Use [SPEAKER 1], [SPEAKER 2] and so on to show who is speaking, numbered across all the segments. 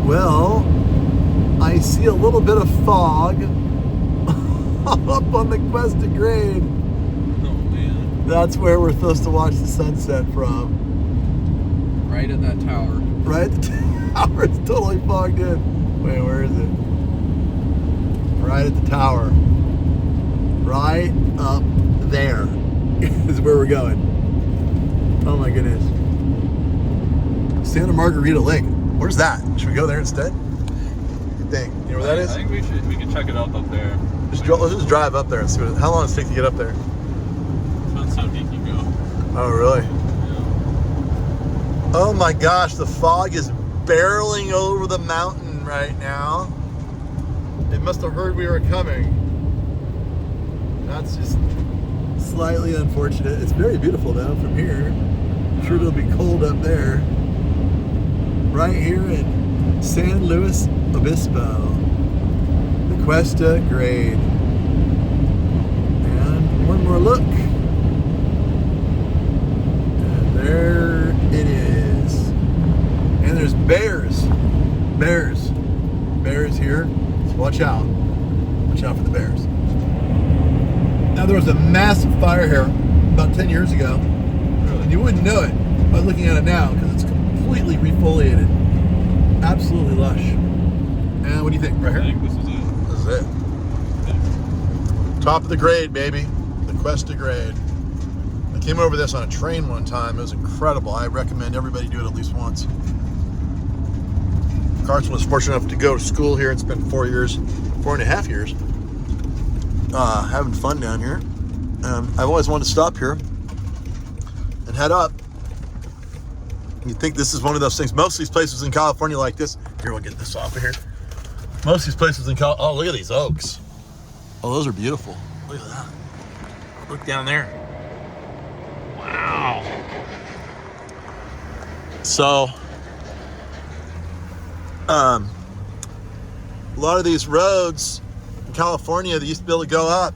[SPEAKER 1] Well, I see a little bit of fog up on the Cuesta grade.
[SPEAKER 2] Oh man.
[SPEAKER 1] That's where we're supposed to watch the sunset from.
[SPEAKER 2] Right at that tower.
[SPEAKER 1] Right? The tower is totally fogged in. Wait, where is it? Right at the tower. Right up there is where we're going. Oh my goodness. Santa Margarita Lake. Where's that? Should we go there instead? You think? You know where that is?
[SPEAKER 2] I think we can check it out up there.
[SPEAKER 1] Let's just drive up there and see how long does it take to get up there?
[SPEAKER 2] Depends how deep you go.
[SPEAKER 1] Oh, really?
[SPEAKER 2] Yeah.
[SPEAKER 1] Oh my gosh, the fog is barreling over the mountain right now. It must have heard we were coming. That's just slightly unfortunate. It's very beautiful though from here. I'm sure it'll be cold up there. Right here in San Luis Obispo. The Cuesta grade. And one more look. And there it is. And there's bears. Bears here. So watch out. Watch out for the bears. Now there was a massive fire here about 10 years ago. And you wouldn't know it by looking at it now because it's completely refoliated. Absolutely lush. And what do you think? Right here?
[SPEAKER 2] I think this is it.
[SPEAKER 1] This is it. Top of the grade, baby. The Cuesta grade. I came over this on a train one time. It was incredible. I recommend everybody do it at least once. Carson was fortunate enough to go to school here and spend 4.5 years, having fun down here. I've always wanted to stop here and head up. You think this is one of those things. Most of these places in California like this. Here, we'll get this off of here. Most of these places in California. Oh, look at these oaks. Oh, those are beautiful. Look at that. Look down there. Wow. So, a lot of these roads in California that used to be able to go up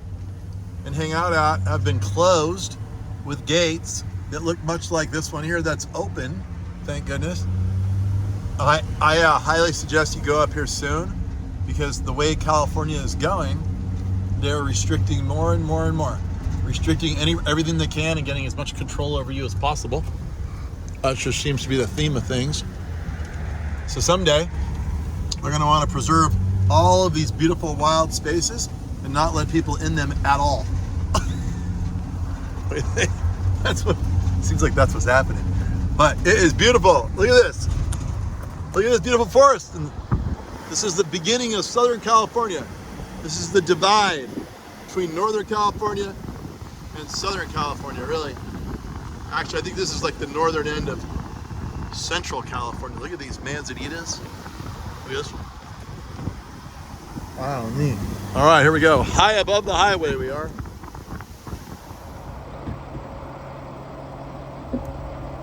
[SPEAKER 1] and hang out at have been closed with gates that look much like this one here that's open, thank goodness. I highly suggest you go up here soon because the way California is going, they're restricting more and more and more. Restricting everything they can and getting as much control over you as possible. That just seems to be the theme of things. So someday, they're going to want to preserve all of these beautiful wild spaces and not let people in them at all. What do you think? Seems like that's what's happening. But it is beautiful. Look at this. Look at this beautiful forest. And this is the beginning of Southern California. This is the divide between Northern California and Southern California, really. Actually, I think this is like the northern end of Central California. Look at these manzanitas. Look at this one. Wow, neat. All right, here we go. High above the highway we are.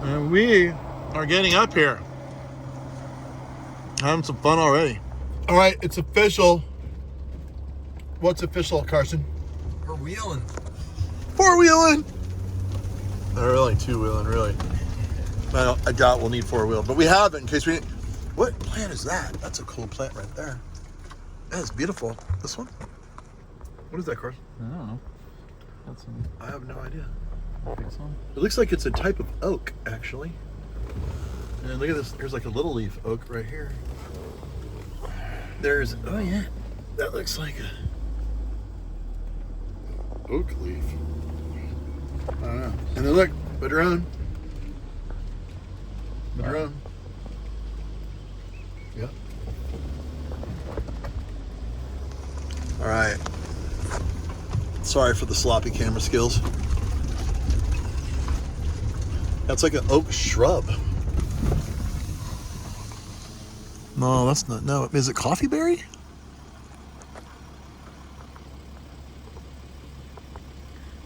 [SPEAKER 1] And we are getting up here. Having some fun already. All right, it's official. What's official, Carson?
[SPEAKER 2] We're wheeling.
[SPEAKER 1] Four-wheeling. Or really two-wheeling, really. I doubt we'll need four-wheel, but we have it in case we need. What plant is that? That's a cool plant right there. That is beautiful. This one? What is that, Carson?
[SPEAKER 2] I don't know.
[SPEAKER 1] I have no idea.
[SPEAKER 2] I think so.
[SPEAKER 1] It looks like it's a type of oak, actually. And look at this. There's like a little leaf oak right here. There's, oh yeah, that looks like a oak leaf. I don't know. And then look, Padron. Yep. All right. Sorry for the sloppy camera skills. That's like an oak shrub. No, that's not. No, is it coffee berry?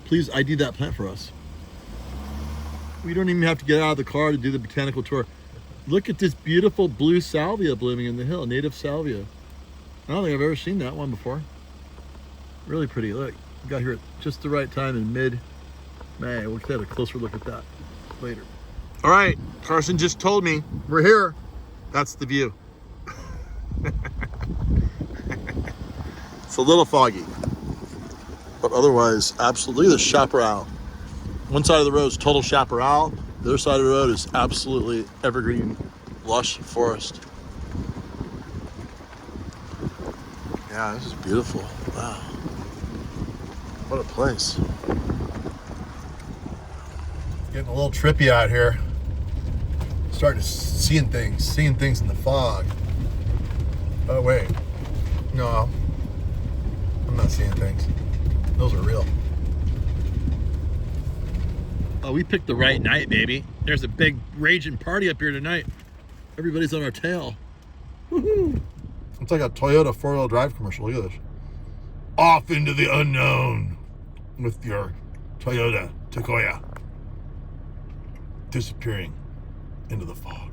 [SPEAKER 1] Please ID that plant for us. We don't even have to get out of the car to do the botanical tour. Look at this beautiful blue salvia blooming in the hill, native salvia. I don't think I've ever seen that one before. Really pretty. Look, we got here at just the right time in mid-May. We'll get a closer look at that later. All right, Carson just told me we're here. That's the view. It's a little foggy, but otherwise, absolutely the chaparral. One side of the road is total chaparral. The other side of the road is absolutely evergreen, lush forest. Yeah, this is beautiful. Wow. What a place. Getting a little trippy out here. Starting to seeing things in the fog. Oh, wait. No. I'm not seeing things. Those are real. Oh, we picked the right night, baby. There's a big raging party up here tonight. Everybody's on our tail. Woohoo! It's like a Toyota four-wheel drive commercial. Look at this. Off into the unknown with your Toyota Takoya. Disappearing into the fog.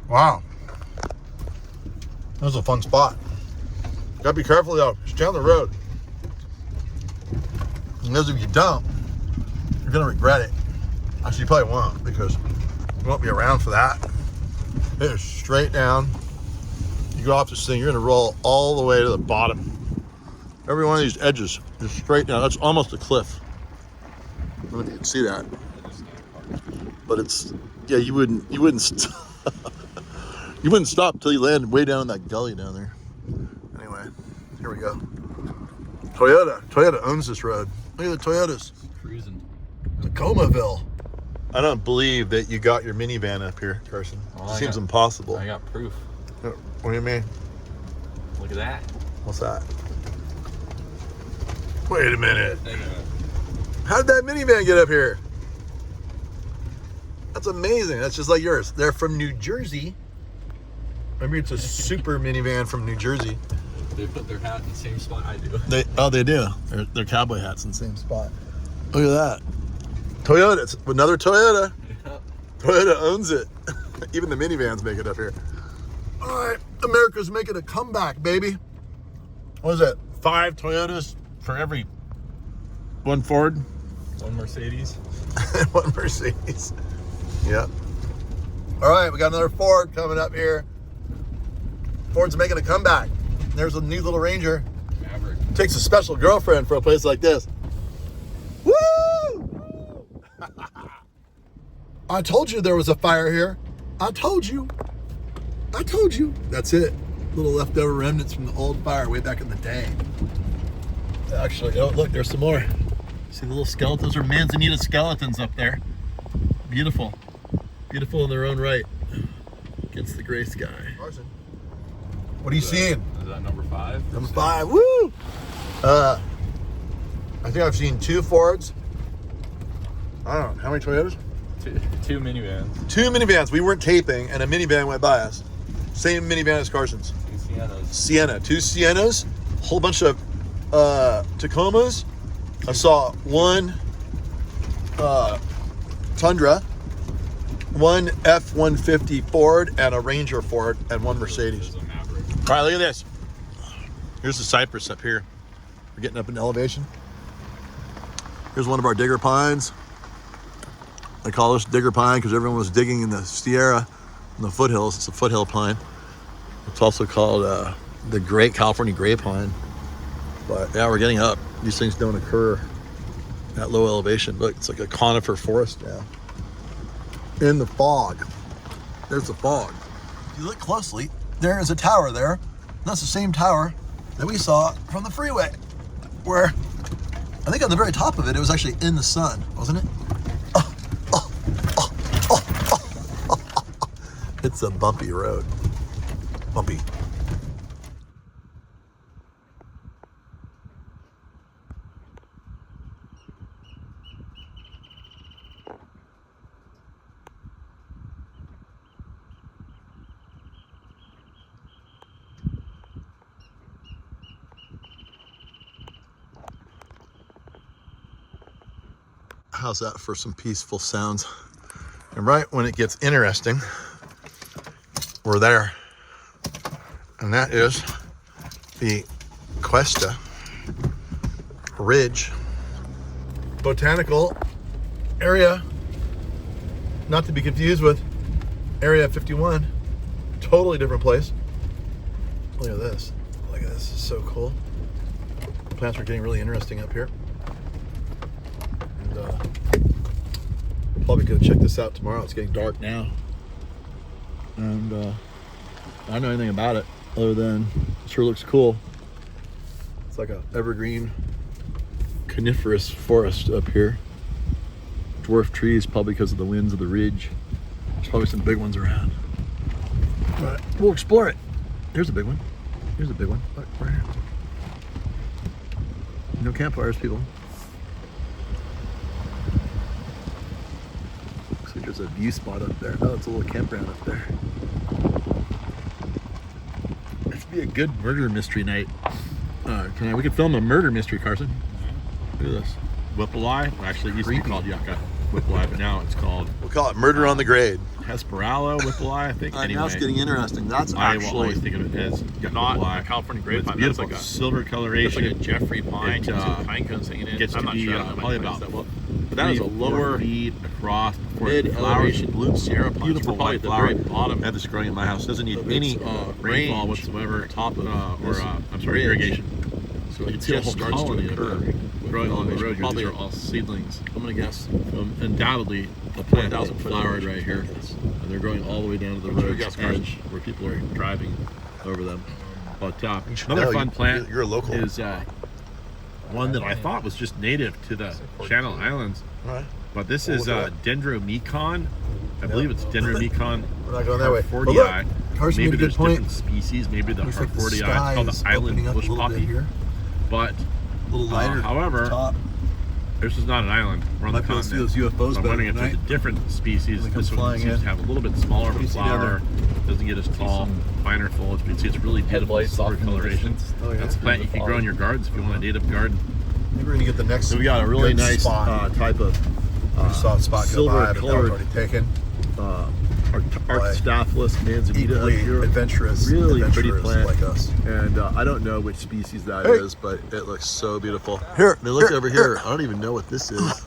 [SPEAKER 1] Wow. That was a fun spot. Gotta be careful though. It's down the road. Because if you don't, you're gonna regret it. Actually, you probably won't, because you won't be around for that. It is straight down. You go off this thing, you're gonna roll all the way to the bottom. Every one of these edges is straight down. That's almost a cliff. I don't know if you can see that. But it's, yeah, you wouldn't you wouldn't stop till you landed way down in that gully down there. Anyway, here we go. Toyota owns this road. Look at the Toyotas.
[SPEAKER 2] Cruising.
[SPEAKER 1] Tacomaville. I don't believe that you got your minivan up here, Carson.
[SPEAKER 2] Well,
[SPEAKER 1] Seems impossible.
[SPEAKER 2] I got proof.
[SPEAKER 1] What do you mean?
[SPEAKER 2] Look at that.
[SPEAKER 1] What's that? Wait a minute. How did that minivan get up here? That's amazing. That's just like yours. They're from New Jersey. Maybe it's a super minivan from New Jersey.
[SPEAKER 2] They put their hat in the same spot I do.
[SPEAKER 1] They do. They're cowboy hats in the same spot. Look at that. Toyota. It's another Toyota.
[SPEAKER 2] Yep.
[SPEAKER 1] Toyota owns it. Even the minivans make it up here. All right. America's making a comeback, baby. What is it? 5 Toyotas for every one Ford?
[SPEAKER 2] One Mercedes.
[SPEAKER 1] One Mercedes. Yep. All right, we got another Ford coming up here. Ford's making a comeback. There's a neat little Ranger.
[SPEAKER 2] Maverick.
[SPEAKER 1] Takes a special girlfriend for a place like this. Woo! I told you there was a fire here. I told you. That's it. Little leftover remnants from the old fire way back in the day. Actually, oh, look, there's some more. See the little skeletons? Those are Manzanita skeletons up there. Beautiful. Beautiful in their own right. Against the gray sky. Carson, what are you seeing?
[SPEAKER 2] Is that number 5?
[SPEAKER 1] Number 5. Woo! I think I've seen 2 Fords. I don't know. How many Toyotas?
[SPEAKER 2] Two minivans.
[SPEAKER 1] 2 minivans. We weren't taping, and a minivan went by us. Same minivan as Carson's.
[SPEAKER 2] 2 Siennas.
[SPEAKER 1] Sienna. 2 Siennas. A whole bunch of Tacomas. I saw 1 Tundra, 1 F-150 Ford, and a Ranger Ford, and 1 Mercedes.
[SPEAKER 2] There's a Maverick.
[SPEAKER 1] All right, look at this. Here's the cypress up here. We're getting up in elevation. Here's one of our digger pines. They call this digger pine because everyone was digging in the Sierra, in the foothills. It's a foothill pine. It's also called the Great California Gray Pine. But yeah, we're getting up. These things don't occur at low elevation. Look, it's like a conifer forest now. In the fog. There's the fog. If you look closely, there is a tower there. And that's the same tower that we saw from the freeway, where I think on the very top of it, it was actually in the sun, wasn't it? It's a bumpy road. Bumpy. How's that for some peaceful sounds? And right when it gets interesting, we're there. And that is the Cuesta Ridge Botanical area, not to be confused with Area 51. Totally different place. Look at this. Look at this. It's so cool. Plants are getting really interesting up here. And probably go check this out tomorrow. It's getting dark now. And I don't know anything about it other than it sure looks cool. It's like a evergreen coniferous forest up here. Dwarf trees, probably because of the winds of the ridge. There's probably some big ones around. But we'll explore it. Here's a big one. Here's a big one. Look, right here. No campfires, people. Looks like there's a view spot up there. Oh, it's a little campground up there. This would be a good murder mystery night. We could film a murder mystery, Carson. Look at this.
[SPEAKER 2] Whipple-eye. Actually, it used to be called Yucca Whipple-eye, but now it's called
[SPEAKER 1] We'll call it Murder on the Grade.
[SPEAKER 2] Hesperalo Whipple-eye, I think.
[SPEAKER 1] Now
[SPEAKER 2] Anyway,
[SPEAKER 1] it's getting interesting. That's
[SPEAKER 2] I will
[SPEAKER 1] actually
[SPEAKER 2] always think of it as
[SPEAKER 3] Not
[SPEAKER 2] Whipple-eye.
[SPEAKER 3] a California
[SPEAKER 2] It's
[SPEAKER 3] grapevine.
[SPEAKER 2] beautiful.
[SPEAKER 3] That's like a
[SPEAKER 2] Silver coloration.
[SPEAKER 3] It's like a Jeffrey pine.
[SPEAKER 2] It,
[SPEAKER 3] You can see the pine cones hanging in.
[SPEAKER 2] gets
[SPEAKER 3] I'm
[SPEAKER 2] to
[SPEAKER 3] not
[SPEAKER 2] be
[SPEAKER 3] sure.
[SPEAKER 2] probably about
[SPEAKER 3] But that is a lower
[SPEAKER 2] feet across before
[SPEAKER 3] mid
[SPEAKER 2] the flowers
[SPEAKER 3] elevation blue Sierra pines.
[SPEAKER 2] beautiful
[SPEAKER 3] We're probably
[SPEAKER 2] white
[SPEAKER 3] at the
[SPEAKER 2] flower.
[SPEAKER 3] very bottom.
[SPEAKER 2] I have this growing in my house. Doesn't need
[SPEAKER 3] of
[SPEAKER 2] any
[SPEAKER 3] its,
[SPEAKER 2] rainfall
[SPEAKER 3] range,
[SPEAKER 2] whatsoever.
[SPEAKER 3] top of
[SPEAKER 2] I'm sorry,
[SPEAKER 3] ridge.
[SPEAKER 2] irrigation.
[SPEAKER 3] So
[SPEAKER 2] You
[SPEAKER 3] it
[SPEAKER 2] can see a
[SPEAKER 3] just
[SPEAKER 2] whole
[SPEAKER 3] starts to
[SPEAKER 2] colony of
[SPEAKER 3] occur.
[SPEAKER 2] growing along the road here.
[SPEAKER 3] Probably
[SPEAKER 2] These are all seedlings.
[SPEAKER 3] I'm gonna guess.
[SPEAKER 2] Undoubtedly, the plant
[SPEAKER 3] 4,000
[SPEAKER 2] has
[SPEAKER 3] foot
[SPEAKER 2] flowered
[SPEAKER 3] elevation.
[SPEAKER 2] right here, and they're growing all the way down to the
[SPEAKER 3] What's your
[SPEAKER 2] road
[SPEAKER 3] guess, Carson?
[SPEAKER 2] edge where people are driving over them. But
[SPEAKER 1] should
[SPEAKER 2] another
[SPEAKER 1] know,
[SPEAKER 2] fun plant
[SPEAKER 1] you're a local.
[SPEAKER 2] is one that I thought was just native to the Channel Islands,
[SPEAKER 1] Right.
[SPEAKER 2] but this
[SPEAKER 1] We'll
[SPEAKER 2] is
[SPEAKER 1] look it up.
[SPEAKER 2] Dendromecon. I believe it's Dendromecon.
[SPEAKER 1] We're not going that way. But look,
[SPEAKER 2] Harfortii.
[SPEAKER 1] Carson made
[SPEAKER 2] Maybe
[SPEAKER 1] a good
[SPEAKER 2] there's
[SPEAKER 1] point.
[SPEAKER 2] different species. Maybe the
[SPEAKER 1] Looks like the
[SPEAKER 2] Harfortii. It's
[SPEAKER 1] sky
[SPEAKER 2] called
[SPEAKER 1] is
[SPEAKER 2] the island
[SPEAKER 1] opening up
[SPEAKER 2] bush
[SPEAKER 1] a little bit
[SPEAKER 2] poppy.
[SPEAKER 1] here.
[SPEAKER 2] But
[SPEAKER 1] A little lighter.
[SPEAKER 2] however,
[SPEAKER 1] top.
[SPEAKER 2] this is not an island. We're on
[SPEAKER 1] Might
[SPEAKER 2] the
[SPEAKER 1] be able to see
[SPEAKER 2] continent.
[SPEAKER 1] those UFOs
[SPEAKER 2] So I'm
[SPEAKER 1] better
[SPEAKER 2] wondering if
[SPEAKER 1] tonight.
[SPEAKER 2] there's a different species.
[SPEAKER 1] When they come
[SPEAKER 2] This one
[SPEAKER 1] flying
[SPEAKER 2] seems
[SPEAKER 1] in.
[SPEAKER 2] to have a little bit smaller of
[SPEAKER 1] What do
[SPEAKER 2] a
[SPEAKER 1] you see down
[SPEAKER 2] flower. Doesn't get as tall, finer foliage, but you see it's really beautiful
[SPEAKER 3] Headlights
[SPEAKER 2] silver
[SPEAKER 3] off in the
[SPEAKER 2] coloration.
[SPEAKER 3] distance.
[SPEAKER 1] Oh, yeah.
[SPEAKER 2] That's a plant you can grow in your gardens if you want a native garden.
[SPEAKER 1] Maybe we're gonna get the next.
[SPEAKER 2] So we got a really
[SPEAKER 1] good
[SPEAKER 2] nice
[SPEAKER 1] spot.
[SPEAKER 2] type of
[SPEAKER 1] We saw a spot go by, but that was
[SPEAKER 2] silver-colored
[SPEAKER 1] already taken.
[SPEAKER 2] Arctostaphylos manzanita up
[SPEAKER 1] Equally
[SPEAKER 2] here.
[SPEAKER 1] adventurous,
[SPEAKER 2] Really pretty
[SPEAKER 1] adventurers
[SPEAKER 2] plant.
[SPEAKER 1] like us.
[SPEAKER 2] And I don't know which species that
[SPEAKER 1] Hey.
[SPEAKER 2] is, but it looks so beautiful.
[SPEAKER 1] Here,
[SPEAKER 2] I mean, look
[SPEAKER 1] here,
[SPEAKER 2] over here. I don't even know what this is.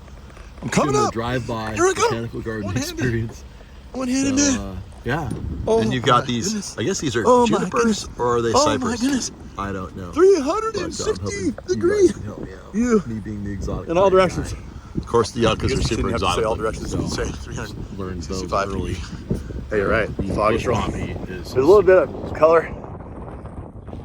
[SPEAKER 1] I'm coming
[SPEAKER 2] Doing a
[SPEAKER 1] up.
[SPEAKER 2] drive-by
[SPEAKER 1] Here I come.
[SPEAKER 2] botanical garden
[SPEAKER 1] One-handed.
[SPEAKER 2] experience.
[SPEAKER 1] One-handed
[SPEAKER 2] So,
[SPEAKER 1] man.
[SPEAKER 2] yeah.
[SPEAKER 1] Oh
[SPEAKER 2] and you've got
[SPEAKER 1] my
[SPEAKER 2] these,
[SPEAKER 1] goodness.
[SPEAKER 2] I guess these are
[SPEAKER 1] Oh my
[SPEAKER 2] junipers,
[SPEAKER 1] goodness.
[SPEAKER 2] or are they
[SPEAKER 1] Oh
[SPEAKER 2] cypress?
[SPEAKER 1] my goodness.
[SPEAKER 2] I don't know.
[SPEAKER 1] 360 degree.
[SPEAKER 2] Help me out.
[SPEAKER 1] You.
[SPEAKER 2] Me being the exotic.
[SPEAKER 1] In all
[SPEAKER 2] plant
[SPEAKER 1] directions.
[SPEAKER 2] guy. Of course, the yuccas are super
[SPEAKER 1] Didn't have to
[SPEAKER 2] exotic.
[SPEAKER 1] say all directions.
[SPEAKER 2] so
[SPEAKER 1] You say 300.
[SPEAKER 2] learned those
[SPEAKER 1] 65
[SPEAKER 2] early.
[SPEAKER 1] Hey, you're right.
[SPEAKER 2] The
[SPEAKER 1] Fog
[SPEAKER 2] bush
[SPEAKER 1] is wrong.
[SPEAKER 2] poppy is
[SPEAKER 1] There's a little bit of color.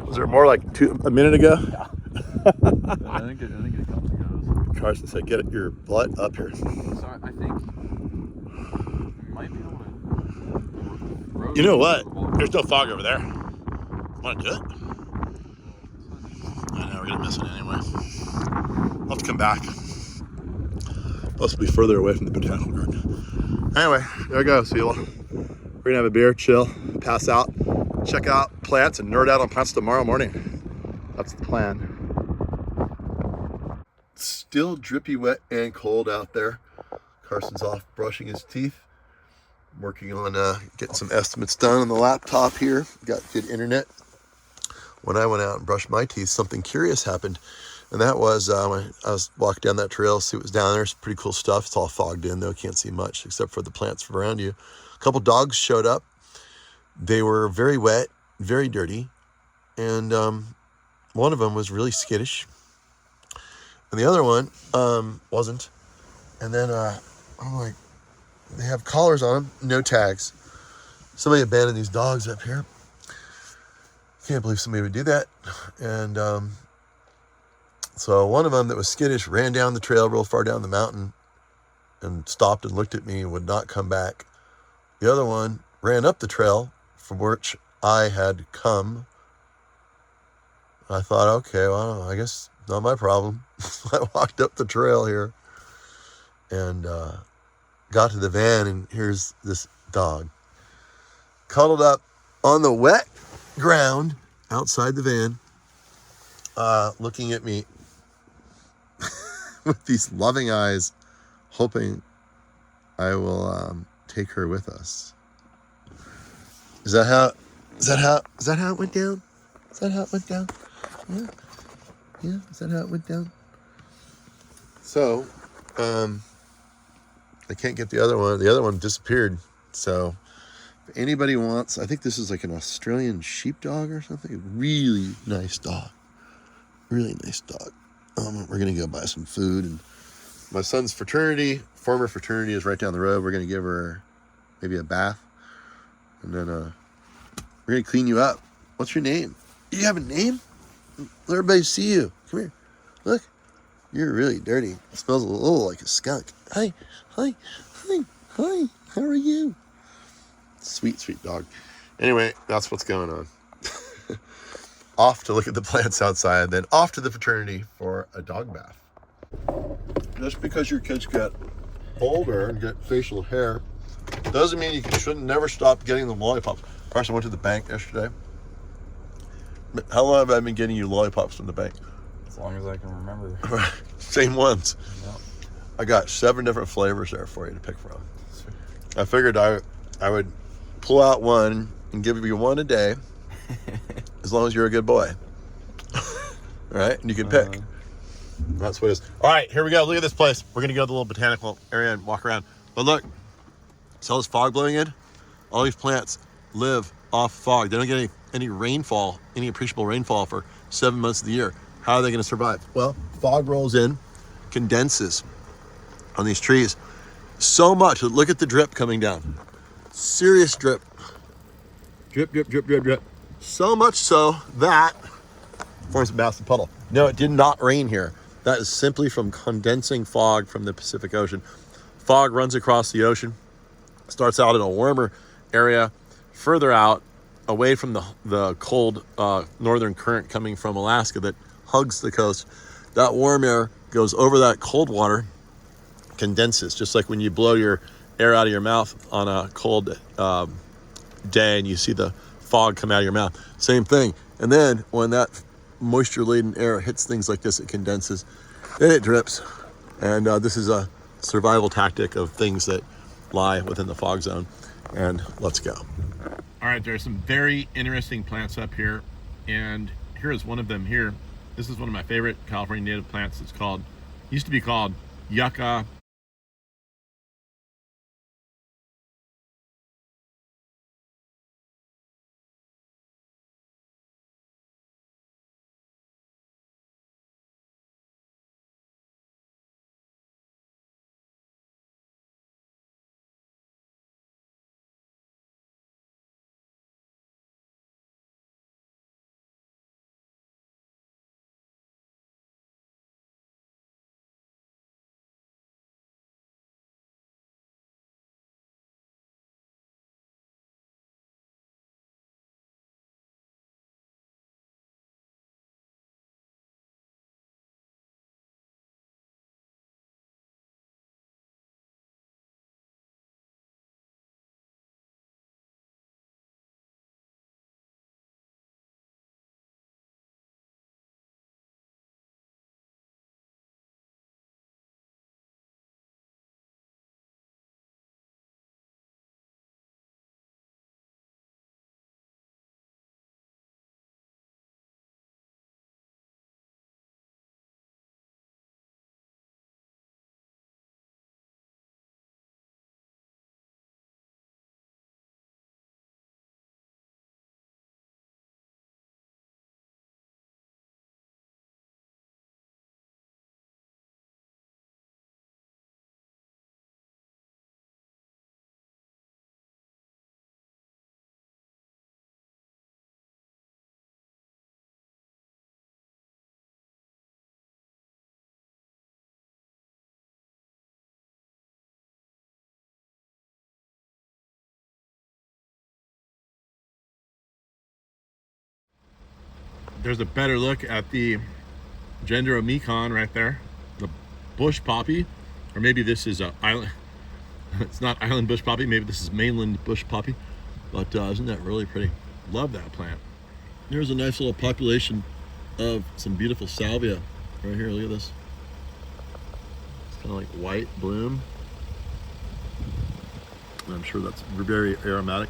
[SPEAKER 1] Was there more like a minute ago?
[SPEAKER 3] I think it comes and goes.
[SPEAKER 1] Carson said, "Get your butt up here."
[SPEAKER 3] So I think we might be able to.
[SPEAKER 1] You know what? There's no fog over there. Want to do it? I know we're gonna miss it anyway. I'll have to come back. Supposed to be further away from the botanical garden. Anyway, there I go. So we're gonna have a beer, chill, pass out, check out plants, and nerd out on plants tomorrow morning. That's the plan. Still drippy wet and cold out there. Carson's off brushing his teeth. Working on getting some estimates done on the laptop here. Got good internet. When I went out and brushed my teeth, something curious happened. And that was when I was walking down that trail, see what was down there. It's pretty cool stuff. It's all fogged in though. Can't see much except for the plants around you. A couple dogs showed up. They were very wet, very dirty. And one of them was really skittish. And the other one wasn't. And then I'm like, they have collars on them, no tags. Somebody abandoned these dogs up here. Can't believe somebody would do that. And so one of them that was skittish ran down the trail real far down the mountain and stopped and looked at me and would not come back. The other one ran up the trail from which I had come. I thought, okay, well, I guess not my problem. I walked up the trail here and got to the van, and here's this dog cuddled up on the wet ground outside the van, looking at me with these loving eyes, hoping I will take her with us. Is that how it went down? Is that how it went down? Yeah. Yeah, is that how it went down? So, I can't get the other one. The other one disappeared. So, If anybody wants, I think this is like an Australian sheepdog or something. Really nice dog. Really nice dog. We're going to go buy some food. And my son's former fraternity is right down the road. We're going to give her maybe a bath. And then we're going to clean you up. What's your name? You have a name? Let everybody see you. Come here. Look. You're really dirty. It smells a little like a skunk. Hi. How are you? Sweet, sweet dog. Anyway, that's what's going on. Off to look at the plants outside, then off to the fraternity for a dog bath. Just because your kids get older and get facial hair doesn't mean you shouldn't never stop getting them lollipops. First, I went to the bank yesterday. How long have I been getting you lollipops from the bank?
[SPEAKER 3] As long as I can remember.
[SPEAKER 1] Same ones.
[SPEAKER 3] Yep.
[SPEAKER 1] I got 7 different flavors there for you to pick from. I figured I would pull out one and give you one a day, as long as you're a good boy. Right? And you can pick. That's what it is. All right, here we go. Look at this place. We're going to go to the little botanical area and walk around. But look, see all this fog blowing in? All these plants live off fog. They don't get any rainfall, any appreciable rainfall for 7 months of the year. How are they going to survive? Well, fog rolls in, condenses on these trees so much. Look at the drip coming down. Serious drip. Drip, drip, drip, drip, drip. So much so that forms a massive puddle. No, it did not rain here. That is simply from condensing fog from the Pacific Ocean. Fog runs across the ocean, starts out in a warmer area, further out, away from the cold northern current coming from Alaska that hugs the coast. That warm air goes over that cold water, condenses, just like when you blow your air out of your mouth on a cold day and you see the fog come out of your mouth. Same thing. And then when that moisture-laden air hits things like this, it condenses, then it drips. And this is a survival tactic of things that lie within the fog zone. And let's go.
[SPEAKER 2] All right, there's some very interesting plants up here, and here is one of them here. This is one of my favorite California native plants. It's used to be called yucca. There's a better look at the Dendromecon right there, the bush poppy, or maybe this is a island. It's not island bush poppy. Maybe this is mainland bush poppy. But isn't that really pretty? Love that plant. There's a nice little population of some beautiful salvia right here. Look at this. It's kind of like white bloom. And I'm sure that's very aromatic.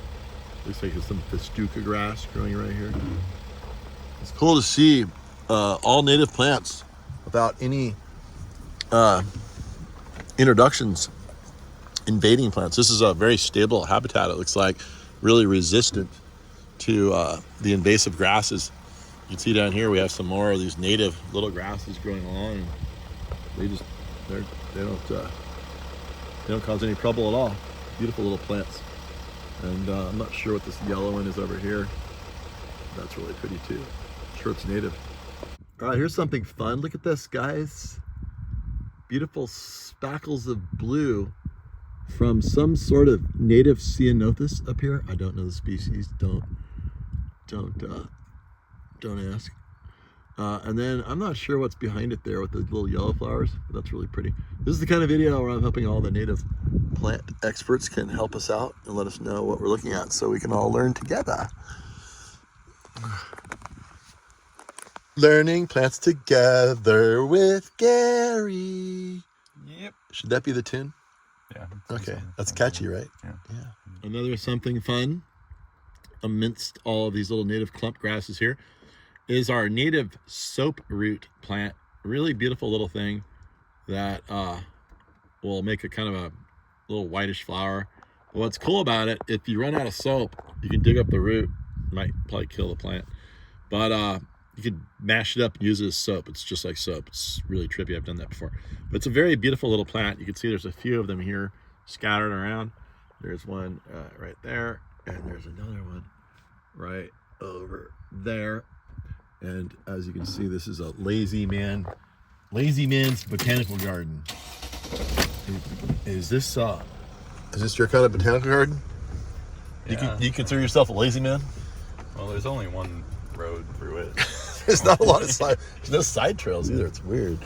[SPEAKER 2] Looks like there's some festuca grass growing right here. It's cool to see all native plants without any introductions invading plants. This is a very stable habitat, it looks like.
[SPEAKER 1] really resistant to the invasive grasses. You can see down here we have some more of these native little grasses growing along. And they don't cause any trouble at all. Beautiful little plants. And I'm not sure what this yellow one is over here. That's really pretty too. I'm sure it's native. All right, here's something fun. Look at this, guys. Beautiful spackles of blue from some sort of native ceanothus up here. I don't know the species. Don't ask. And then I'm not sure what's behind it there with the little yellow flowers, but that's really pretty. This is the kind of video where I'm hoping all the native plant experts can help us out and let us know what we're looking at so we can all learn together. Learning plants together with Gary.
[SPEAKER 3] Yep.
[SPEAKER 1] Should that be the tune?
[SPEAKER 3] Yeah.
[SPEAKER 1] Okay, that's catchy, right?
[SPEAKER 3] Yeah.
[SPEAKER 2] Another something fun amidst all of these little native clump grasses here is our native soap root plant. Really beautiful little thing that will make a kind of a little whitish flower. But what's cool about it, if you run out of soap, you can dig up the root. Might probably kill the plant, but you could mash it up and use it as soap. It's just like soap. It's really trippy. I've done that before. But it's a very beautiful little plant. You can see there's a few of them here scattered around. There's one right there, and there's another one right over there. And as you can see, this is a lazy man's botanical garden. Is this your kind of botanical garden?
[SPEAKER 3] Yeah.
[SPEAKER 1] You consider yourself a lazy man?
[SPEAKER 3] Well, there's only one road through it.
[SPEAKER 1] There's not a lot of there's no side trails either. It's weird.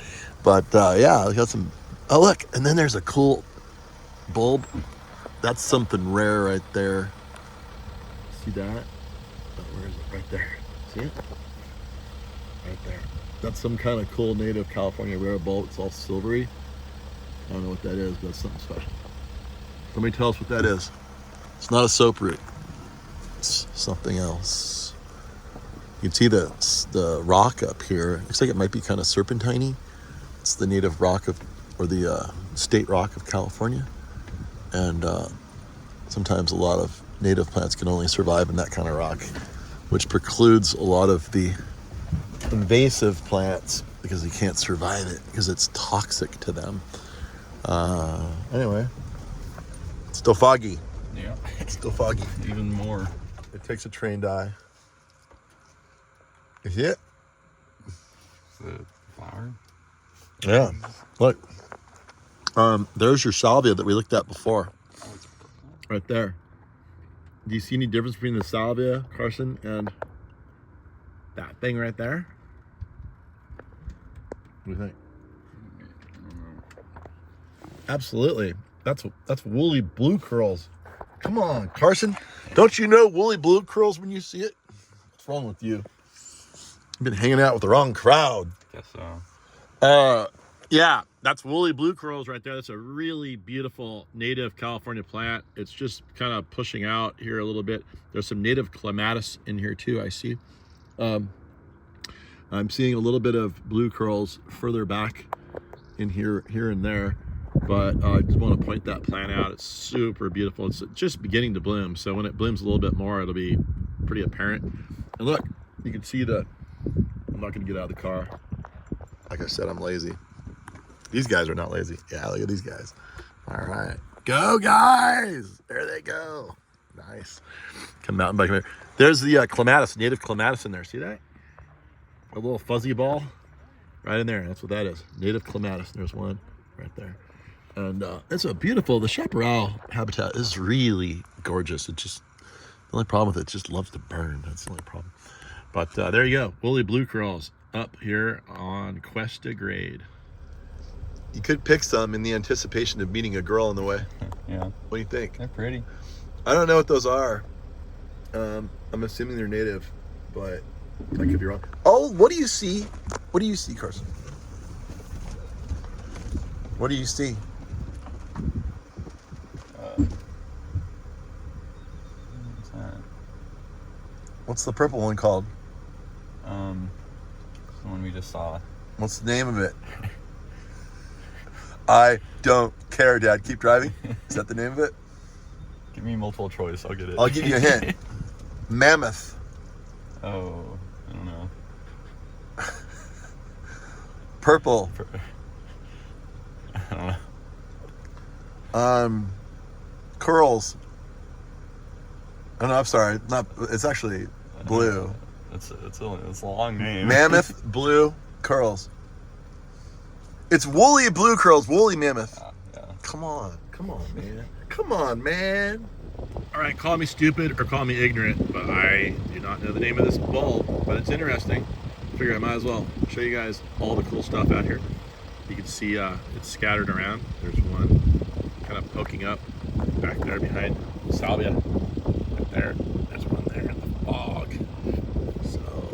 [SPEAKER 1] But yeah, we got some. Oh, look. And then there's a cool bulb. That's something rare right there. See that? Oh, where is it? Right there. See it? Right there. That's some kind of cool native California rare bulb. It's all silvery. I don't know what that is, but it's something special. Somebody tell us what that is. It's not a soap root. It's something else. You can see the rock up here. Looks like it might be kind of serpentine-y. It's the native rock or the state rock of California. And sometimes a lot of native plants can only survive in that kind of rock, which precludes a lot of the invasive plants because they can't survive it because it's toxic to them. Anyway, it's still foggy.
[SPEAKER 3] Yeah.
[SPEAKER 1] It's still foggy.
[SPEAKER 3] Even more.
[SPEAKER 1] It takes a trained eye. You see it?
[SPEAKER 3] The flower.
[SPEAKER 1] Yeah. Look. There's your salvia that we looked at before. Right there. Do you see any difference between the salvia, Carson, and that thing right there? What do you think? Absolutely. That's woolly blue curls. Come on, Carson. Don't you know woolly blue curls when you see it? What's wrong with you? You've been hanging out with the wrong crowd.
[SPEAKER 3] Guess so.
[SPEAKER 1] Yeah, that's woolly blue curls right there. That's a really beautiful native California plant. It's just kind of pushing out here a little bit. There's some native clematis in here too, I see. I'm seeing a little bit of blue curls further back in here and there. But I just want to point that plant out. It's super beautiful. It's just beginning to bloom. So when it blooms a little bit more, it'll be pretty apparent. And look, you can see I'm not going to get out of the car. Like I said, I'm lazy. These guys are not lazy. Yeah, look at these guys. All right. Go, guys. There they go. Nice. Come mountain biking there. There's the clematis, native clematis in there. See that? A little fuzzy ball right in there. That's what that is. Native clematis. There's one right there. And it's a beautiful, the chaparral habitat is really gorgeous. It just, the only problem with it just loves to burn. That's the only problem. But there you go. Woolly blue curls up here on Cuesta grade. You could pick some in the anticipation of meeting a girl on the way.
[SPEAKER 3] Yeah.
[SPEAKER 1] What do you think?
[SPEAKER 3] They're pretty.
[SPEAKER 1] I don't know what those are. I'm assuming they're native, but I could be wrong. Oh, what do you see? What do you see, Carson? What do you see?
[SPEAKER 3] What's that?
[SPEAKER 1] What's the purple one called?
[SPEAKER 3] The one we just saw.
[SPEAKER 1] What's the name of it? I don't care, Dad. Keep driving. Is that the name of it?
[SPEAKER 3] Give me multiple choice. I'll get it.
[SPEAKER 1] I'll give you a hint. Mammoth.
[SPEAKER 3] Oh, I don't know.
[SPEAKER 1] Purple.
[SPEAKER 3] I don't know.
[SPEAKER 1] Curls. Oh no, I'm sorry. Not. It's actually blue.
[SPEAKER 3] It's a long name.
[SPEAKER 1] Mammoth blue curls. It's woolly blue curls. Woolly mammoth.
[SPEAKER 3] Yeah.
[SPEAKER 1] Come on, man. Come on, man.
[SPEAKER 2] All right, call me stupid or call me ignorant, but I do not know the name of this bulb, but it's interesting. Figure I might as well show you guys all the cool stuff out here. You can see it's scattered around. There's one kind of poking up back there behind salvia. Right there. There's one there in the fog. So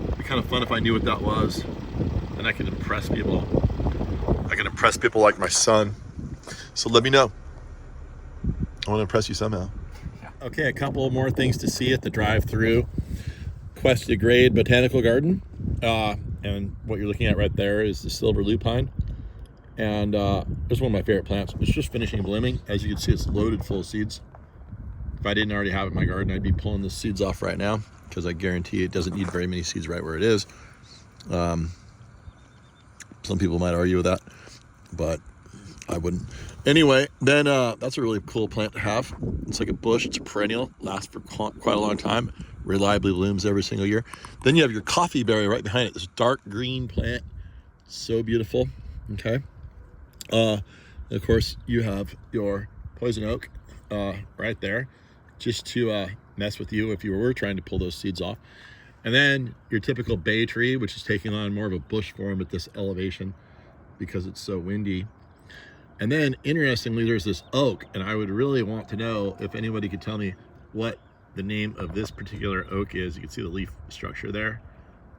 [SPEAKER 2] it'd be kind of fun if I knew what that was. Then I could impress people.
[SPEAKER 1] I can impress people like my son. So let me know. I want to impress you somehow.
[SPEAKER 2] Okay, a couple more things to see at the drive-through Cuesta grade botanical garden. And what you're looking at right there is the silver lupine. And it's one of my favorite plants. It's just finishing blooming. As you can see, it's loaded full of seeds. If I didn't already have it in my garden, I'd be pulling the seeds off right now because I guarantee it doesn't need very many seeds right where it is. Some people might argue with that, but I wouldn't. Anyway, then that's a really cool plant to have. It's like a bush. It's a perennial. Lasts for quite a long time. Reliably blooms every single year. Then you have your coffee berry right behind it. This dark green plant. So beautiful. Okay. Of course, you have your poison oak right there, just to mess with you if you were trying to pull those seeds off. And then your typical bay tree, which is taking on more of a bush form at this elevation because it's so windy. And then, interestingly, there's this oak, and I would really want to know if anybody could tell me what the name of this particular oak is. You can see the leaf structure there.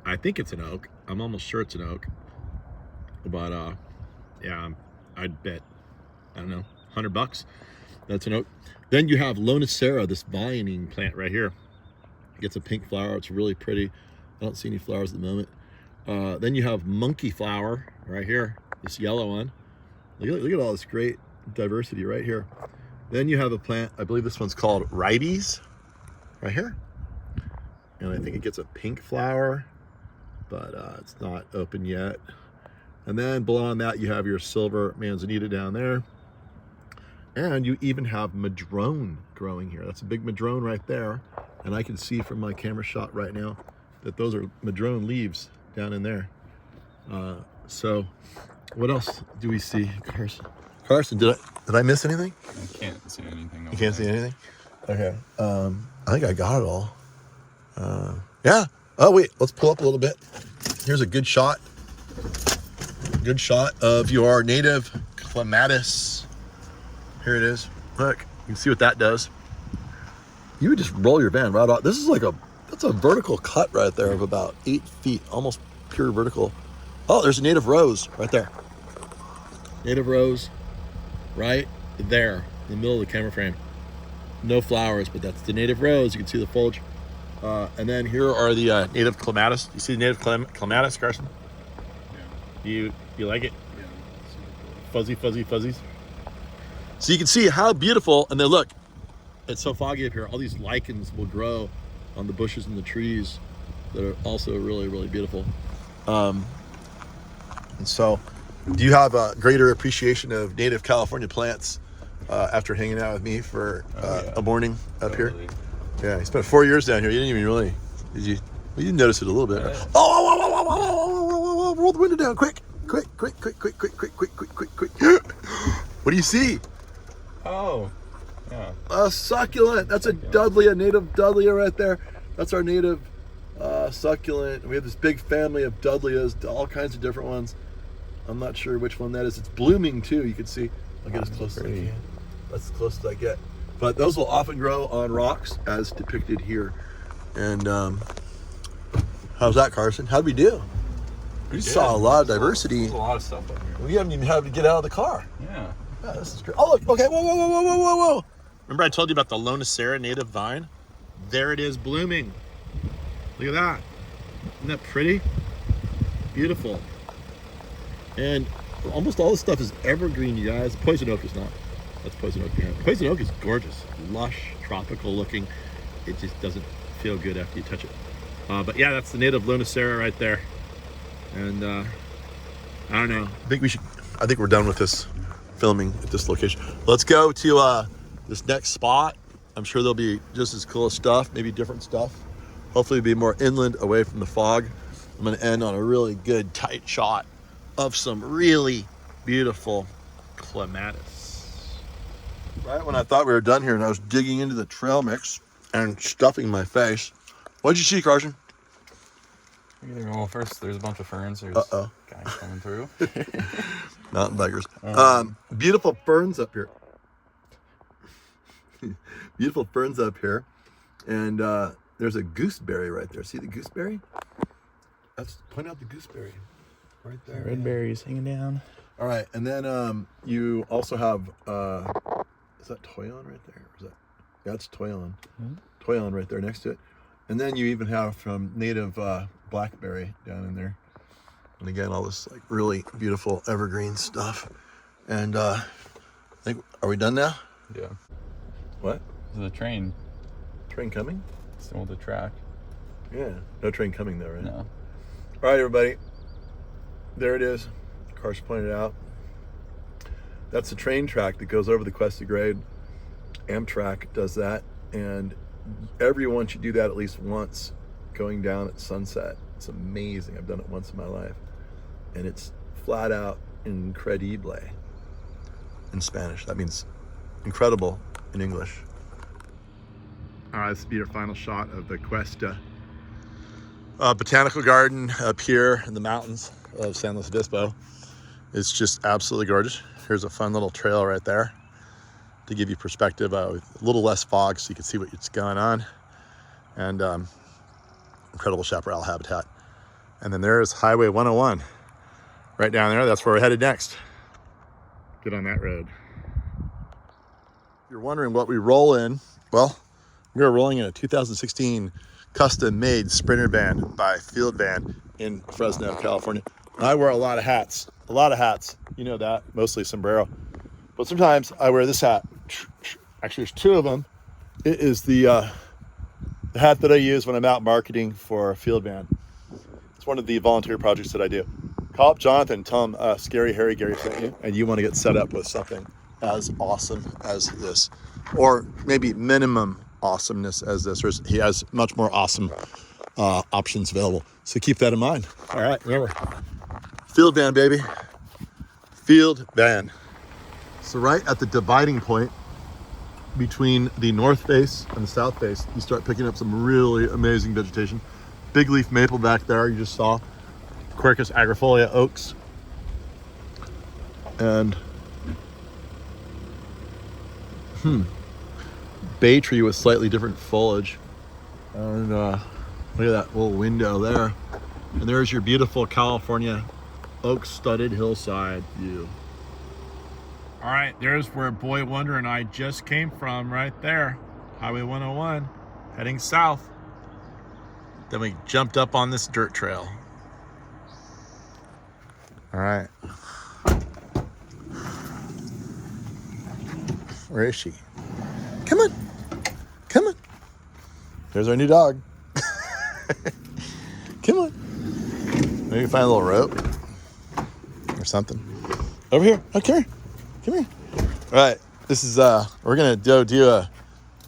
[SPEAKER 2] I think it's an oak. I'm almost sure it's an oak. But, yeah, I'd bet, I don't know, $100. That's an oak. Then you have Lonicera, this vining plant right here. It gets a pink flower. It's really pretty. I don't see any flowers at the moment. Then you have monkey flower right here, this yellow one. Look at all this great diversity right here. Then you have a plant, I believe this one's called Ribes, right here. And I think it gets a pink flower, but it's not open yet. And then below that, you have your silver manzanita down there. And you even have madrone growing here. That's a big madrone right there. And I can see from my camera shot right now that those are madrone leaves down in there. So what else do we see, Carson? Carson, did I miss anything?
[SPEAKER 3] I can't see anything.
[SPEAKER 1] You can't see anything? Okay. I think I got it all. Yeah. Oh, wait. Let's pull up a little bit. Here's a good shot. Good shot of your native clematis. Here it is. Look. You can see what that does. You would just roll your van right off. This is like that's a vertical cut right there of about 8 feet. Almost pure vertical. Oh, there's a native rose right there. Native rose right there in the middle of the camera frame. No flowers, but that's the native rose. You can see the foliage. And then here are the native clematis. You see the native clematis, Carson? Yeah. You like it?
[SPEAKER 3] Yeah.
[SPEAKER 2] Fuzzy fuzzies. So you can see how beautiful, and then look, it's so foggy up here. All these lichens will grow on the bushes and the trees that are also really, really beautiful. And so, do you have a greater appreciation of native California plants after hanging out with me for a morning up here? Yeah, you spent 4 years down here. You didn't even really, did you? Well, you noticed it a little bit. Right? Oh, roll the window down, quick. What do you see?
[SPEAKER 3] Oh, yeah.
[SPEAKER 1] A succulent. That's a Dudleya, native Dudleya right there. That's our native succulent. We have this big family of Dudleyas, all kinds of different ones. I'm not sure which one that is. It's blooming too. You can see. I'll get as close as I can. That's as close as I get. But those will often grow on rocks, as depicted here. And how's that, Carson? How'd we do? We saw a lot of diversity.
[SPEAKER 3] There's a lot of stuff up here.
[SPEAKER 1] We haven't even had to get out of the car.
[SPEAKER 3] Yeah.
[SPEAKER 1] Yeah, this is great. Oh, look. Okay. Whoa.
[SPEAKER 2] Remember I told you about the Lonicera native vine? There it is blooming. Look at that. Isn't that pretty? Beautiful. And almost all this stuff is evergreen, you guys. Poison oak is not. That's poison oak here. Poison oak is gorgeous, lush, tropical looking. It just doesn't feel good after you touch it. But yeah, that's the native Lonicera right there. And I don't know.
[SPEAKER 1] I think we're done with this filming at this location. Let's go to this next spot. I'm sure there'll be just as cool stuff, maybe different stuff. Hopefully be more inland, away from the fog. I'm gonna end on a really good tight shot of some really beautiful clematis. Right when I thought we were done here and I was digging into the trail mix and stuffing my face. What'd you see, Carson?
[SPEAKER 3] Well, first there's a bunch of ferns. There's
[SPEAKER 1] Uh-oh.
[SPEAKER 3] guys coming through.
[SPEAKER 1] Mountain bikers. Beautiful ferns up here. Beautiful ferns up here. And there's a gooseberry right there. See the gooseberry? Point out the gooseberry. Right there.
[SPEAKER 3] Red berries hanging down.
[SPEAKER 1] All right. And then you also have, is that Toyon right there? Or is that, that's Toyon.
[SPEAKER 3] Mm-hmm.
[SPEAKER 1] Toyon right there next to it. And then you even have native blackberry down in there. And again, all this like really beautiful evergreen stuff. And I think, are we done now?
[SPEAKER 3] Yeah.
[SPEAKER 1] What?
[SPEAKER 3] There's a train
[SPEAKER 1] Train coming?
[SPEAKER 3] still with the track.
[SPEAKER 1] Yeah. No train coming though, right?
[SPEAKER 3] No.
[SPEAKER 1] All right, everybody. There it is. Carson pointed out. That's the train track that goes over the Cuesta grade. Amtrak does that. And everyone should do that at least once, going down at sunset. It's amazing. I've done it once in my life. And it's flat out incredible in Spanish. That means incredible in English. All right, this will be our final shot of the Cuesta Botanical Garden up here in the mountains of San Luis Obispo. It's just absolutely gorgeous. Here's a fun little trail right there to give you perspective with a little less fog so you can see what's going on. And incredible chaparral habitat. And then there's Highway 101 right down there. That's where we're headed next. Get on that road. If you're wondering what we roll in, well, we're rolling in a 2016 custom-made Sprinter van by Field Van in Fresno, California. And I wear a lot of hats. You know that, mostly sombrero. But sometimes I wear this hat. Actually, there's two of them. It is the hat that I use when I'm out marketing for Field Van. It's one of the volunteer projects that I do. Call up Jonathan, tell him Scary Harry Gary sent you, and you want to get set up with something as awesome as this. Or maybe minimum awesomeness as this. He has much more awesome options available. So keep that in mind. All right, remember, Field Van, baby. Field Van. So right at the dividing point between the north face and the south face, you start picking up some really amazing vegetation. Big leaf maple back there, you just saw. Quercus agrifolia oaks. And bay tree with slightly different foliage. And look at that little window there. And there's your beautiful California oak studded hillside view.
[SPEAKER 2] All right, there's where Boy Wonder and I just came from right there. Highway 101, heading south. Then we jumped up on this dirt trail.
[SPEAKER 1] All right. Where is she? Come on. Come on. There's our new dog. Come on. Maybe find a little rope or something. Over here. Oh, come here. Come here. All right. This is, we're going to do a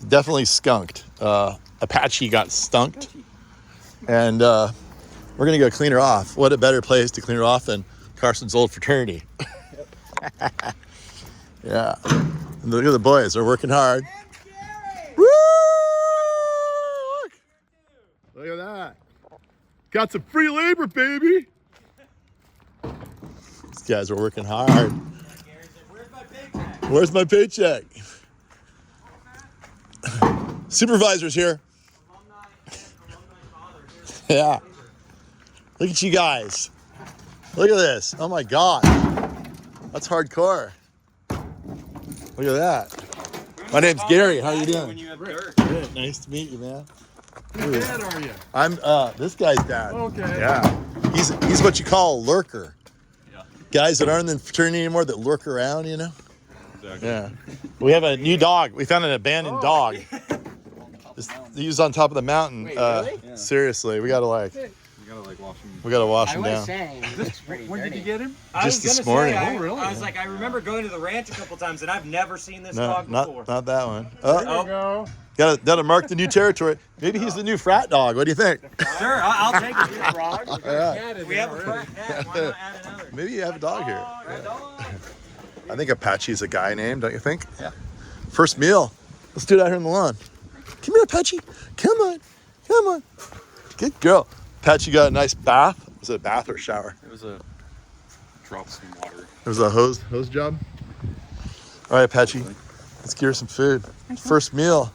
[SPEAKER 1] definitely skunked. Apache got skunked. And we're going to go clean her off. What a better place to clean her off than Carson's old fraternity. Yeah. And look at the boys. They're working hard. Woo! Look at that. Got some free labor, baby. These guys are working hard. Where's my paycheck? Supervisor's here. Yeah. Look at you guys. Look at this. Oh my God. That's hardcore. Look at that. My name's Gary. How you doing? Good. Nice to meet you, man.
[SPEAKER 2] Whose dad are you?
[SPEAKER 1] I'm this guy's dad.
[SPEAKER 2] Okay.
[SPEAKER 1] Yeah. He's what you call a lurker.
[SPEAKER 3] Yeah.
[SPEAKER 1] Guys that aren't in the fraternity anymore that lurk around, you know?
[SPEAKER 3] Exactly.
[SPEAKER 1] Yeah. We have a new dog. We found an abandoned dog. He's on top of the mountain.
[SPEAKER 4] Wait, really?
[SPEAKER 3] Yeah.
[SPEAKER 1] Seriously, we gotta wash
[SPEAKER 3] You gotta like wash them.
[SPEAKER 1] him
[SPEAKER 4] I was
[SPEAKER 1] down.
[SPEAKER 4] saying, it's pretty
[SPEAKER 3] When did
[SPEAKER 4] dirty.
[SPEAKER 3] you get him?
[SPEAKER 5] I
[SPEAKER 1] Just
[SPEAKER 5] was
[SPEAKER 1] this
[SPEAKER 5] gonna
[SPEAKER 1] morning.
[SPEAKER 5] say,
[SPEAKER 3] Oh, really?
[SPEAKER 5] I was like, I remember going to the ranch a couple times, and I've never seen this
[SPEAKER 1] No,
[SPEAKER 5] dog before.
[SPEAKER 1] not that one.
[SPEAKER 5] Oh,
[SPEAKER 1] Gotta mark the new territory. Maybe he's the new frat dog. What do you think?
[SPEAKER 5] sure, I'll take it.
[SPEAKER 1] Yeah.
[SPEAKER 5] We have a frat cat. Why not add another?
[SPEAKER 1] Maybe you have a dog here.
[SPEAKER 5] Red dog.
[SPEAKER 1] I think Apache's a guy name, don't you think? Yeah. First meal. Let's do it out here on the lawn. Come here, Apache. Come on. Come on. Good girl. Apache got a nice bath. Was it a bath or a shower?
[SPEAKER 3] It was a drop some water.
[SPEAKER 1] It was a hose job. All right, Apache. Let's give her some food. First meal.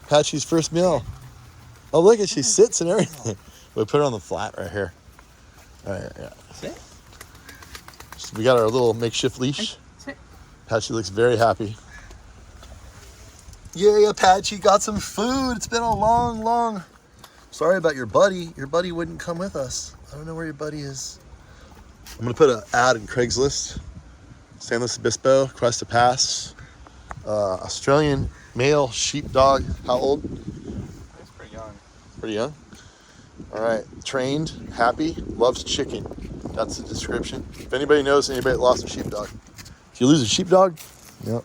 [SPEAKER 1] Apache's first meal. Oh, look at she sits and everything. We put her on the flat right here. All right, yeah.
[SPEAKER 4] Sit.
[SPEAKER 1] So we got our little makeshift leash.
[SPEAKER 4] Sit.
[SPEAKER 1] Apache looks very happy. Yay, Apache got some food. It's been a long. Sorry about your buddy. Your buddy wouldn't come with us. I don't know where your buddy is. I'm gonna put an ad in Craigslist. San Luis Obispo, Cuesta Pass. Australian male sheepdog. How old?
[SPEAKER 3] It's pretty young.
[SPEAKER 1] Pretty young. All right. Trained, happy, loves chicken. That's the description. If anybody knows anybody that lost a sheepdog. If you lose a sheepdog, yep.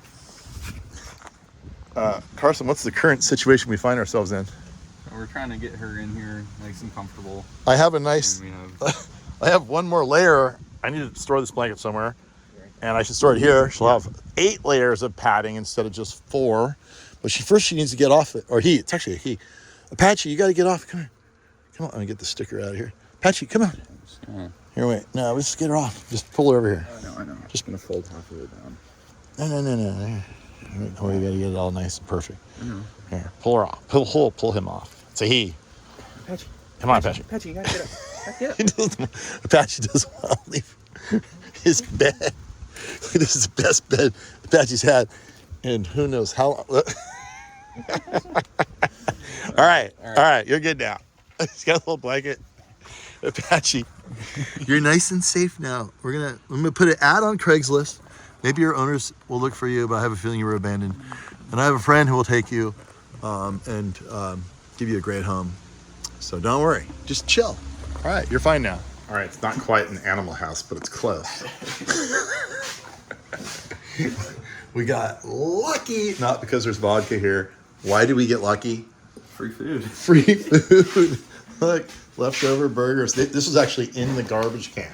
[SPEAKER 1] Carson, what's the current situation we find ourselves in?
[SPEAKER 3] We're trying to get her in here nice and comfortable.
[SPEAKER 1] I have a nice,
[SPEAKER 3] And we have
[SPEAKER 1] I have one more layer. I need to store this blanket somewhere, and I should store it here. She'll have 8 layers of padding instead of just 4. But she needs to get off it, or he. It's actually a he. Apache, you got to get off. Come here. Come on, let me get the sticker out of here. Apache, come on. Here, wait. No, let's get her off. Just pull her over here.
[SPEAKER 3] I know. Just gonna fold half of it down.
[SPEAKER 1] No. There. Oh, you got to get it all nice and perfect. Here, pull her off. Pull him off. It's a he.
[SPEAKER 4] Apache.
[SPEAKER 1] Come on, Apache.
[SPEAKER 4] Apache, you gotta get up. Get up.
[SPEAKER 1] Apache doesn't want to leave his bed. This is the best bed Apache's had in who knows how long. All right, you're good now. He's got a little blanket. Apache, you're nice and safe now. I'm gonna put an ad on Craigslist. Maybe your owners will look for you, but I have a feeling you were abandoned. And I have a friend who will take you and give you a great home. So don't worry, just chill. All right, you're fine now. All right, it's not quite an animal house, but it's close. We got lucky, not because there's vodka here. Why did we get lucky?
[SPEAKER 3] Free food.
[SPEAKER 1] Free food. Look, leftover burgers. This was actually in the garbage can.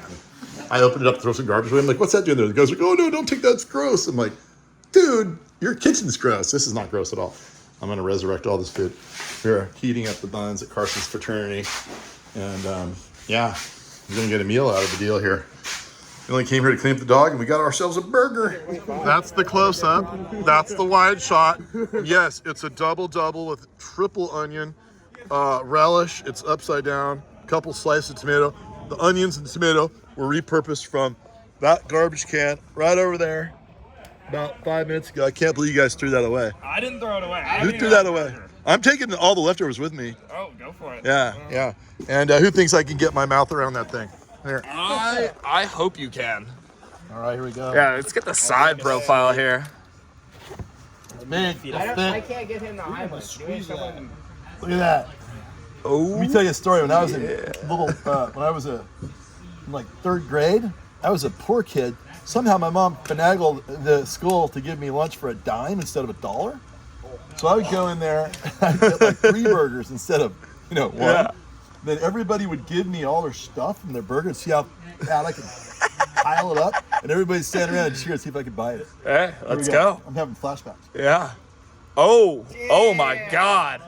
[SPEAKER 1] I opened it up to throw some garbage away. I'm like, what's that doing there? The guy's like, oh no, don't take that, it's gross. I'm like, dude, your kitchen's gross. This is not gross at all. I'm gonna resurrect all this food. We're heating up the buns at Carson's Fraternity. And yeah, we're gonna get a meal out of the deal here. We only came here to clean up the dog and we got ourselves a burger. That's the close up. That's the wide shot. Yes, it's a double with triple onion, relish. It's upside down, couple slices of tomato. The onions and the tomato were repurposed from that garbage can right over there about 5 minutes ago. I can't believe you guys threw that away.
[SPEAKER 5] I didn't throw it away.
[SPEAKER 1] Who threw that away? I'm taking all the leftovers with me.
[SPEAKER 5] Oh, go for it.
[SPEAKER 1] Yeah. And who thinks I can get my mouth around that thing? Here.
[SPEAKER 6] I hope you can.
[SPEAKER 1] All right, here we go.
[SPEAKER 6] Yeah, let's get the side profile here.
[SPEAKER 1] Big,
[SPEAKER 4] I can't get him to eyeball.
[SPEAKER 1] Look at that.
[SPEAKER 6] Oh,
[SPEAKER 1] Let me tell you a story. When I was in like 3rd grade, I was a poor kid. Somehow my mom finagled the school to give me lunch for $0.10 instead of $1. So I would go in there and I'd get like 3 burgers instead of, 1.
[SPEAKER 6] Yeah.
[SPEAKER 1] Then everybody would give me all their stuff from their burger and see how I could pile it up. And everybody's standing around and cheer to see if I could buy it.
[SPEAKER 6] hey,
[SPEAKER 1] Here
[SPEAKER 6] let's
[SPEAKER 1] we
[SPEAKER 6] go.
[SPEAKER 1] I'm having flashbacks.
[SPEAKER 6] Yeah. Oh my God.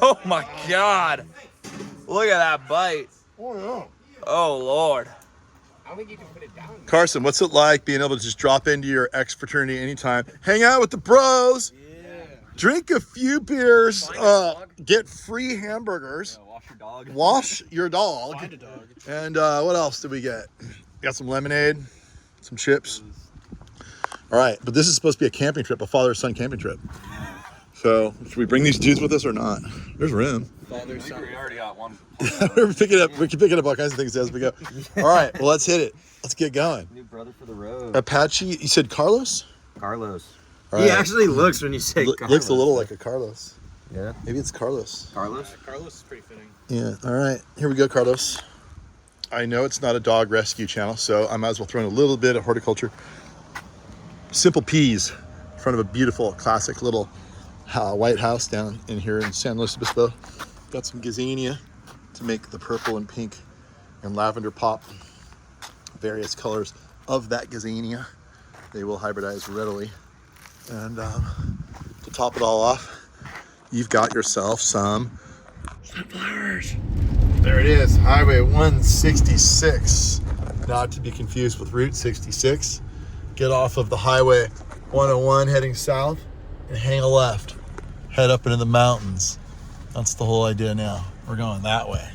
[SPEAKER 6] Oh my God. Look at that bite.
[SPEAKER 1] Oh yeah.
[SPEAKER 6] Oh Lord.
[SPEAKER 4] I don't think you can put it down.
[SPEAKER 1] Carson, what's it like being able to just drop into your ex-fraternity anytime, hang out with the bros, drink a few beers, get free hamburgers,
[SPEAKER 3] Wash your dog.
[SPEAKER 1] wash your dog, and what else did we get? Got some lemonade, some chips. All right, but this is supposed to be a camping trip, a father-son camping trip. So should we bring these dudes with us or not? There's room.
[SPEAKER 3] I think we already got one.
[SPEAKER 1] We're picking up. We can pick up all kinds of things as we go. All right, well let's hit it. Let's get going.
[SPEAKER 3] New brother for the road.
[SPEAKER 1] Apache, you said Carlos?
[SPEAKER 3] Carlos.
[SPEAKER 1] All
[SPEAKER 3] He
[SPEAKER 1] right.
[SPEAKER 3] actually looks when you say Carlos.
[SPEAKER 1] Looks a little like a Carlos.
[SPEAKER 3] Yeah.
[SPEAKER 1] Maybe it's Carlos.
[SPEAKER 3] Carlos?
[SPEAKER 5] Carlos is pretty fitting.
[SPEAKER 1] Yeah. All right. Here we go, Carlos. I know it's not a dog rescue channel, so I might as well throw in a little bit of horticulture. Simple peas in front of a beautiful, classic little white house down in here in San Luis Obispo. Got some gazania to make the purple and pink and lavender pop. Various colors of that gazania. They will hybridize readily. And to top it all off, you've got yourself some sunflowers. There it is, Highway 166. Not to be confused with Route 66. Get off of the Highway 101 heading south and hang a left. Head up into the mountains. That's the whole idea now. We're going that way.